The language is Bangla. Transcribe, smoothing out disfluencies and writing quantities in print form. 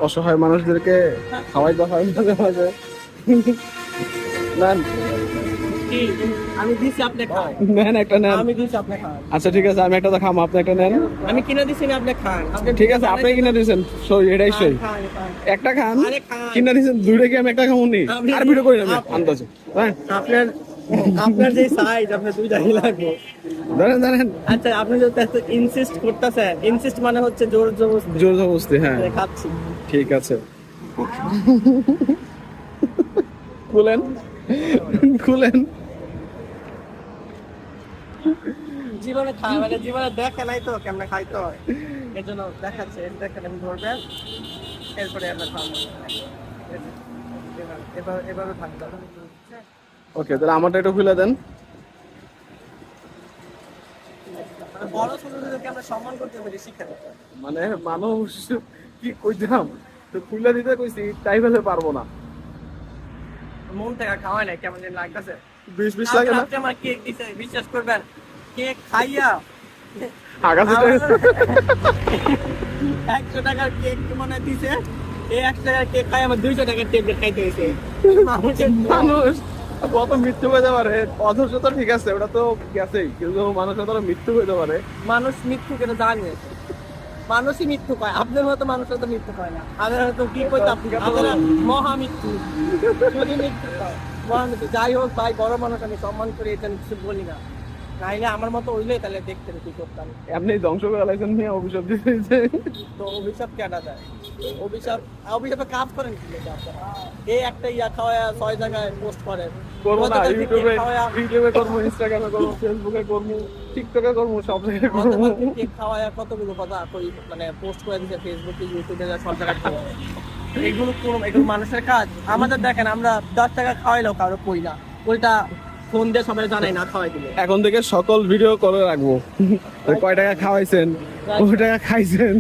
অসহায় মানুষদেরকে খাওয়াই দেওয়া হয় মাঝে মাঝে। নেন আমি দিছি আপনি খান। নেন একটা নেন। আমি দিছি আপনি খান। আচ্ছা ঠিক আছে, আমি একটা তো খাম, আপনি একটা নেন। আমি কিনে দিছি না, আপনি খান। ঠিক আছে, আপনি কিনে দিয়েছেন, সই এটাই সই। খান, খান। একটা খান, আরে খান। কিনে দিয়েছেন দুইটা, কি আমি একটা খামো নি? আপনি- আর ভিডিও করি না আপনি- আন্দাজে। হ্যাঁ আপনার আপনার যে সাইজ, আপনার দুইটাই লাগবে। ধরেন ধরেন, আচ্ছা, আপনি যদি ইনসিস্ট করতেছেন, ইনসিস্ট মানে হচ্ছে জোর জবরদস্তি। জোর জবরদস্তি, হ্যাঁ খাচ্ছি। ঠিক আছে। খুলেন খুলেন। জীবনে খায় মানে জীবনে দেখে নাই তো কেমনে খাইতে হয়, এর জন্য দেখাচ্ছে। দেখেন, আমি ধরবেন, এরপরে আমরা খাবো। এভাবে থাকতে হবে। ওকে, তাহলে আমারটা একটু খুলে দেন। মানে বড় ছোটদেরকে আমরা সম্মান করতে পারি, শিক্ষা দিতে হবে। মানে মানুষ কি কইতাম, তো খুলে দিতে কইছি, তাই বলে পারবো না। মন থেকে খাওয়াই নাই, কেমন যেন লাগতেছে। বিষ বিষ লাগে না? আপনি আমার কেক দিতে বিশ্বাস করবেন, কেক খাইয়া আগাছা আমার 100 টাকার কেক মনে দিছে, এই 100 টাকার কেক খাই আমার 200 টাকার ট্যাবলেট খাইতে হয়েছে। মানুষ কত মৃত্যু হইতে পারে, অধৈর্য তো ঠিক আছে, ওটা তো গেছেই, কিন্তু মানুষের তো মৃত্যু হইতে পারে। মানুষ মৃত্যু কেন জানে, মানুষই মৃত্যু পায়। আপনার মতো মানুষের তো মৃত্যু পায় না। আপনার হয়তো কি করতে, আপনারা মহামৃত্যু, যদি মৃত্যু পায় মহামৃত্যু। যাই হোক ভাই, বড় মানুষ, আমি সম্মান করি, এটা আমি কিছু বলি না। নাইলে আমার মতো হইলে তাহলে দেখতেন কি করতাম। আপনি ধ্বংস করে লাইছেন নিয়ে অভিশাপ দিতেছে। তো অভিশাপ কেনা যায়, অভিশাপে কাজ করেন কি লেগে আপনারা? এই একটা ইয়া খাওয়া 6 জায়গায় পোস্ট করেন। করবো না, গতকালকে ইউটিউবে কেক খাওয়া- ইউটিউবে করবো, ইনস্টাগ্রামে করবো, ফেসবুকে করবো, টিকটকে করবো, সব জায়গায় করবো। গতকালকে কেক খাওয়ায় কতগুলো কথা কই, মানে পোস্ট করে দিচ্ছে ফেসবুকে, ইউটিউবে, সব জায়গায় খাওয়া। এগুলো মানুষের কাজ? আমাদের দেখেন, আমরা 10 টাকা খাওয়াইলেও কারো কই না, উল্টা ফোন দিয়ে সবাই জানাই না খাওয়াই দিলে। এখন থেকে সকল ভিডিও করে রাখবো, কয় টাকা খাওয়াইছেন, কয় টাকা খাইছেন।